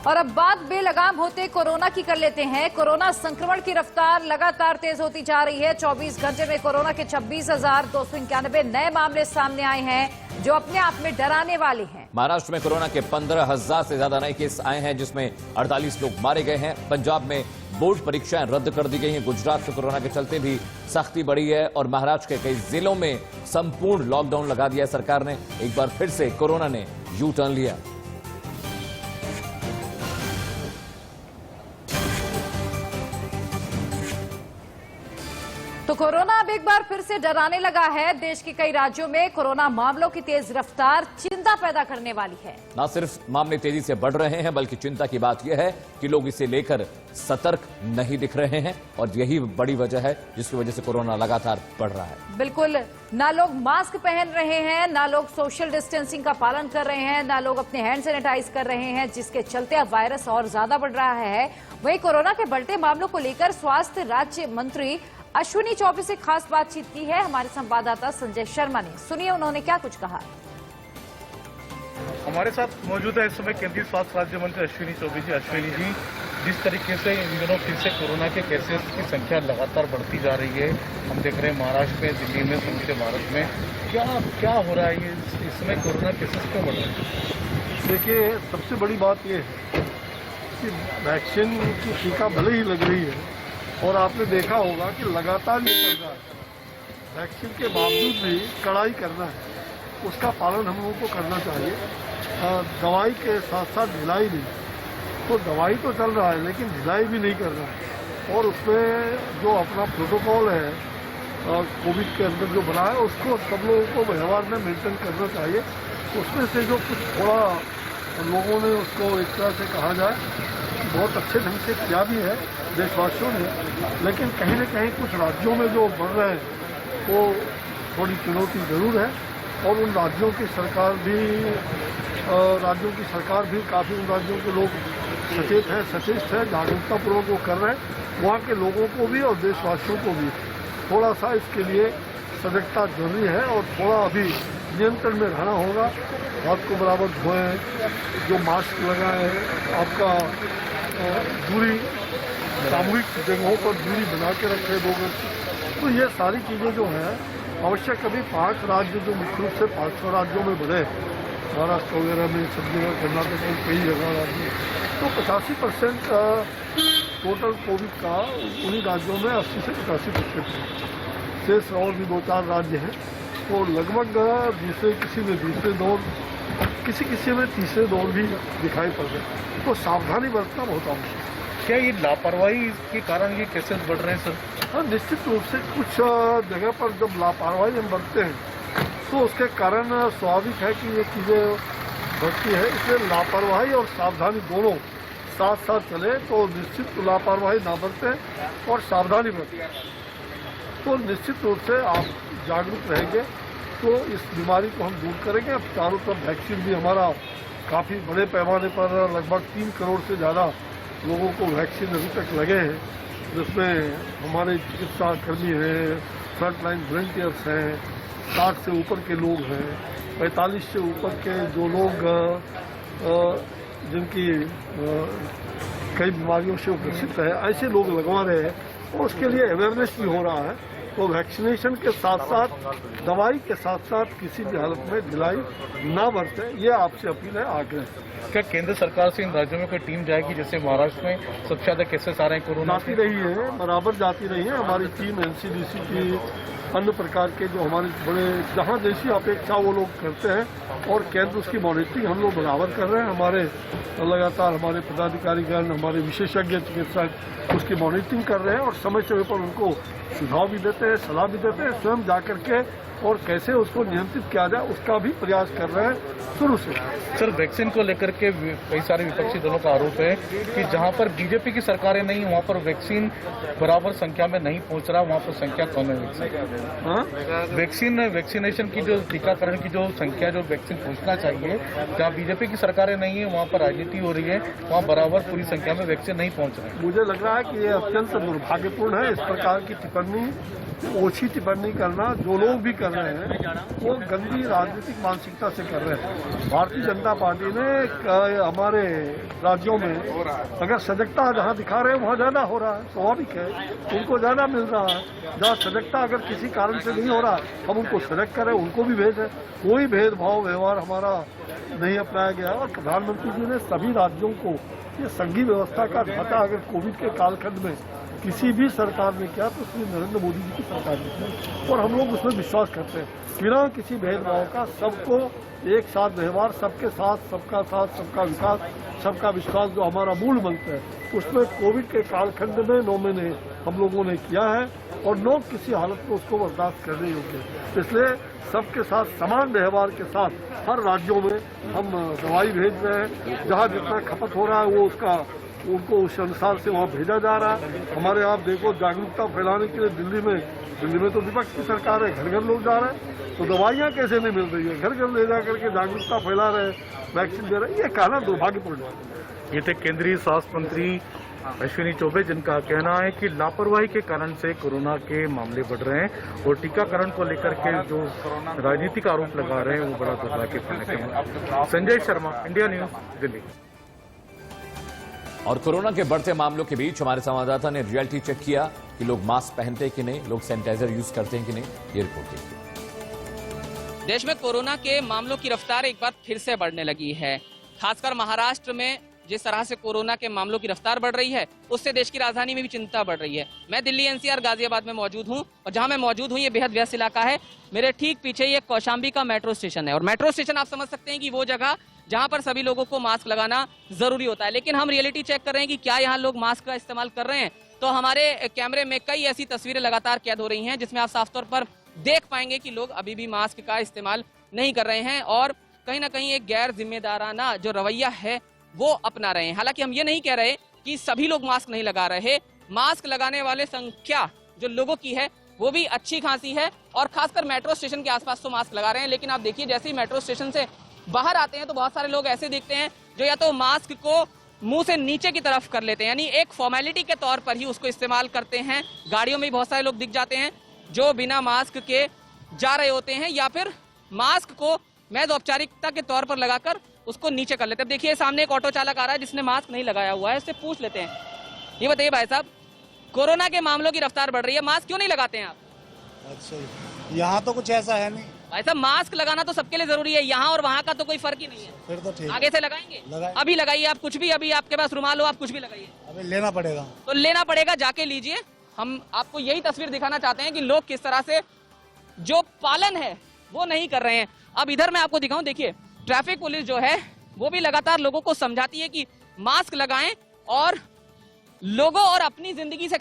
और अब बात बेलगाम होते कोरोना की कर लेते हैं। कोरोना संक्रमण की रफ्तार लगातार तेज होती जा रही है। 24 घंटे में कोरोना के 26,291 नए मामले सामने आए हैं, जो अपने आप में डराने वाले हैं। महाराष्ट्र में कोरोना के 15,000 से ज्यादा नए केस आए हैं, जिसमें 48 लोग मारे गए हैं। पंजाब में बोर्ड परीक्षाएं रद्द कर दी गई हैं। गुजरात में कोरोना के चलते भी सख्ती बढ़ी है और महाराष्ट्र के कई जिलों में संपूर्ण लॉकडाउन लगा दिया है सरकार ने। एक बार फिर से कोरोना ने यू टर्न लिया। तो कोरोना अब एक बार फिर से डराने लगा है। देश के कई राज्यों में कोरोना मामलों की तेज रफ्तार चिंता पैदा करने वाली है। न सिर्फ मामले तेजी से बढ़ रहे हैं, बल्कि चिंता की बात यह है कि लोग इसे लेकर सतर्क नहीं दिख रहे हैं और यही बड़ी वजह है जिसकी वजह से कोरोना लगातार बढ़ रहा है। बिल्कुल, ना लोग मास्क पहन रहे हैं, ना लोग सोशल डिस्टेंसिंग का पालन कर रहे हैं, ना लोग अपने हैंड सैनिटाइज कर रहे हैं, जिसके चलते अब वायरस और ज्यादा बढ़ रहा है। वहीं कोरोना के बढ़ते मामलों को लेकर स्वास्थ्य राज्य मंत्री अश्विनी चौबे से खास बातचीत की है हमारे संवाददाता संजय शर्मा ने। सुनिए उन्होंने क्या कुछ कहा। हमारे साथ मौजूद है इस समय केंद्रीय स्वास्थ्य राज्य मंत्री अश्विनी चौबे जी। अश्विनी जी, जिस तरीके से इन दिनों फिर से कोरोना के केसेस की संख्या लगातार बढ़ती जा रही है, हम देख रहे हैं महाराष्ट्र में, दिल्ली में, समूचे भारत में, क्या हो रहा है? ये इस समय कोरोना केसेस क्यों बढ़ रहे हैं? देखिए, सबसे बड़ी बात यह है कि वैक्सीन की टीका भले ही लग रही है और आपने देखा होगा कि लगातार ये चल रहा है। वैक्सीन के बावजूद भी कड़ाई करना है, उसका पालन हम लोगों को करना चाहिए। दवाई के साथ साथ ढिलाई नहीं, तो दवाई तो चल रहा है लेकिन ढिलाई भी नहीं कर रहा है। और उसमें जो अपना प्रोटोकॉल है कोविड के अंदर जो बना है, उसको सब लोगों को व्यवहार में मेंटेन करना चाहिए। उसमें से जो कुछ थोड़ा लोगों ने उसको एक तरह से कहा जाए बहुत अच्छे ढंग से किया भी है देशवासियों ने, लेकिन कहीं न कहीं कुछ राज्यों में जो बढ़ रहे हैं वो थोड़ी चुनौती जरूर है। और उन राज्यों की सरकार भी काफ़ी उन राज्यों के लोग सचेत है, जागरूकतापूर्वक वो कर रहे हैं। वहाँ के लोगों को भी और देशवासियों को भी थोड़ा सा इसके लिए सजगता जरूरी है और थोड़ा अभी नियंत्रण में रहना होगा। हाथ को बराबर धोएं, जो मास्क लगाएं, आपका दूरी, सामूहिक जगहों पर दूरी बना के रखें 2 गज। तो ये सारी चीज़ें जो हैं आवश्यक अभी 5 राज्य जो मुख्य रूप से 5 राज्यों में बढ़े, महाराष्ट्र वगैरह में, सब जगह, कर्नाटक में कई जगह राज्य, तो 85% टोटल कोविड का उन्हीं राज्यों में 80 से 85% है। शेष और भी 2-4 राज्य हैं, तो लगभग किसी में दूसरे दौर, किसी में तीसरे दौर भी दिखाई पड़ रहे हैं। तो सावधानी बरतना बहुत आवश्यक है। क्या ये लापरवाही के कारण ये केसेस बढ़ रहे हैं सर? हाँ, निश्चित रूप से कुछ जगह पर जब लापरवाही हम बरतते हैं तो उसके कारण स्वाभाविक है कि ये चीज़ें बढ़ती है। इसलिए लापरवाही और सावधानी दोनों साथ साथ चले तो निश्चित लापरवाही ना बरतें और सावधानी बरतें, तो निश्चित रूप से आप जागरूक रहेंगे तो इस बीमारी को हम दूर करेंगे। अब चारों तरफ वैक्सीन भी हमारा काफ़ी बड़े पैमाने पर लगभग 3 करोड़ से ज़्यादा लोगों को वैक्सीन अभी तक लगे हैं, जिसमें हमारे चिकित्सा कर्मी हैं, फ्रंटलाइन वॉलंटियर्स हैं, 60 से ऊपर के लोग हैं, 45 से ऊपर के जो लोग जिनकी कई बीमारियों से ग्रसित है, ऐसे लोग लगवा रहे हैं और उसके लिए अवेयरनेस भी हो रहा है। तो वैक्सीनेशन के साथ साथ दवाई के साथ साथ किसी भी हालत में ढिलाई ना बरते, ये आपसे अपील है, आग्रह। क्या केंद्र सरकार से इन राज्यों में कोई टीम जाएगी? जैसे महाराष्ट्र में सबसे ज़्यादा केसेस आ रहे हैं कोरोना, जाती रही है, बराबर जाती रही है हमारी टीम। NCDC की अन्य प्रकार के जो हमारे बड़े जहाँ जैसी अपेक्षा वो लोग करते हैं और केंद्र उसकी मॉनिटरिंग हम लोग बराबर कर रहे हैं। हमारे लगातार हमारे पदाधिकारीगण, हमारे विशेषज्ञ चिकित्सक उसकी मॉनिटरिंग कर रहे हैं और समय समय पर उनको सुझाव भी देते हैं, सलाह भी देते हैं, स्वयं जाकर के और कैसे उसको नियंत्रित किया जाए उसका भी प्रयास कर रहे हैं शुरू से। सर, वैक्सीन को लेकर के कई सारे विपक्षी दलों का आरोप है कि जहां पर बीजेपी की सरकारें नहीं, वहां पर वैक्सीन बराबर संख्या में नहीं पहुंच रहा, वहां पर संख्या कम है। वैक्सीनेशन की जो टीकाकरण की जो संख्या, जो वैक्सीन पहुंचना चाहिए, जहां बीजेपी की सरकारें नहीं है, वहां पर राजनीति हो रही है, वहां बराबर पूरी संख्या में वैक्सीन नहीं पहुंच रही। मुझे लग रहा है कि ये अत्यंत दुर्भाग्यपूर्ण है। इस प्रकार की टिप्पणी ओछी टिप्पणी करना जो लोग भी कर रहे हैं वो गंदी राजनीतिक मानसिकता से कर रहे हैं। भारतीय जनता पार्टी ने हमारे राज्यों में अगर सजगता जहां दिखा रहे हैं वहां ज्यादा हो रहा है, स्वाभाविक है, उनको ज्यादा मिल रहा है। जहां सजगता अगर किसी कारण से नहीं हो रहा हम उनको सजग करें, उनको भी भेजें। कोई भेदभाव व्यवहार हमारा नहीं अपनाया गया। और प्रधानमंत्री जी ने सभी राज्यों को ये संघीय व्यवस्था का ढांचा अगर कोविड के कालखंड में किसी भी सरकार ने किया तो श्री नरेंद्र मोदी जी की सरकार ने किया, और हम लोग उसमें विश्वास करते हैं। बिना किसी भेदभाव का सबको एक साथ व्यवहार, सबके साथ सबका साथ सबका विकास, सबका विश्वास जो हमारा मूल मंत्र है, उसमें कोविड के कालखंड में 9 महीने हम लोगों ने किया है और लोग किसी हालत में उसको बर्दाश्त करने योग्य है। इसलिए सबके साथ समान व्यवहार के साथ हर राज्यों में हम दवाई भेज रहे हैं। जहाँ जितना खपत हो रहा है वो उनको उस अनुसार से वहाँ भेजा जा रहा है। हमारे आप देखो जागरूकता फैलाने के लिए दिल्ली में तो विपक्ष की सरकार है, घर घर लोग जा रहे हैं, तो दवाइयाँ कैसे नहीं मिल रही है, घर घर ले जा करके जागरूकता फैला रहे हैं, वैक्सीन दे रहे हैं। ये कहना दुर्भाग्यपूर्ण है। ये थे केंद्रीय स्वास्थ्य मंत्री अश्विनी चौबे, जिनका कहना है कि लापरवाही के कारण से कोरोना के मामले बढ़ रहे हैं और टीकाकरण को लेकर के जो राजनीतिक आरोप लगा रहे हैं वो बड़ा दुर्भाग्यपूर्ण है। Sanjay Sharma, India news, Delhi. और कोरोना के बढ़ते मामलों के बीच हमारे संवाददाता ने रियलिटी चेक किया कि लोग मास्क पहनते हैं कि नहीं, लोग सैनिटाइजर यूज करते हैं कि नहीं। ये रिपोर्ट देखिए। देश में कोरोना के मामलों की रफ्तार एक बार फिर से बढ़ने लगी है। खासकर महाराष्ट्र में जिस तरह से कोरोना के मामलों की रफ्तार बढ़ रही है, उससे देश की राजधानी में भी चिंता बढ़ रही है। मैं दिल्ली एनसीआर गाजियाबाद में मौजूद हूं और जहां मैं मौजूद हूं ये बेहद व्यस्त इलाका है। मेरे ठीक पीछे ये कौशाम्बी का मेट्रो स्टेशन है और मेट्रो स्टेशन आप समझ सकते हैं कि वो जगह जहां पर सभी लोगों को मास्क लगाना जरूरी होता है। लेकिन हम रियलिटी चेक कर रहे हैं कि क्या यहाँ लोग मास्क का इस्तेमाल कर रहे हैं। तो हमारे कैमरे में कई ऐसी तस्वीरें लगातार कैद हो रही हैं जिसमें आप साफ तौर पर देख पाएंगे कि लोग अभी भी मास्क का इस्तेमाल नहीं कर रहे हैं और कहीं ना कहीं एक गैर जिम्मेदाराना जो रवैया है वो अपना रहे हैं। हालांकि हम ये नहीं कह रहे कि सभी लोग मास्क नहीं लगा रहे। मास्क लगाने वाले संख्या जो लोगों की है वो भी अच्छी खासी है और खासकर मेट्रो स्टेशन के आसपास तो मास्क लगा रहे हैं। लेकिन आप देखिए जैसे ही मेट्रो स्टेशन से बाहर आते हैं तो बहुत सारे लोग ऐसे दिखते हैं जो या तो मास्क को मुंह से नीचे की तरफ कर लेते हैं, यानी एक फॉर्मेलिटी के तौर पर ही उसको इस्तेमाल करते हैं। गाड़ियों में भी बहुत सारे लोग दिख जाते हैं जो बिना मास्क के जा रहे होते हैं या फिर मास्क को महज औपचारिकता के तौर पर लगाकर उसको नीचे कर लेते हैं। देखिए सामने एक ऑटो चालक आ रहा है जिसने मास्क नहीं लगाया हुआ है, उससे पूछ लेते हैं। ये बताइए भाई साहब, कोरोना के मामलों की रफ्तार बढ़ रही है, मास्क क्यों नहीं लगाते हैं आप? अच्छा, यहाँ तो कुछ ऐसा है नहीं भाई साहब, मास्क लगाना तो सबके लिए जरूरी है, यहाँ और वहाँ का तो कोई फर्क ही नहीं है। फिर तो ठीक। आगे से लगाएंगे? अभी लगाइए आप कुछ भी, अभी आपके पास रुमाल हो आप कुछ भी लगाइए। अभी लेना पड़ेगा तो लेना पड़ेगा, जाके लीजिए। हम आपको यही तस्वीर दिखाना चाहते हैं कि लोग किस तरह से जो पालन है वो नहीं कर रहे हैं। अब इधर मैं आपको दिखाऊं, देखिए ट्रैफिक पुलिस जो है वो भी लगातार लोगों को समझाती है कि मास्क लगाएं और लोगों और अपनी जिंदगी से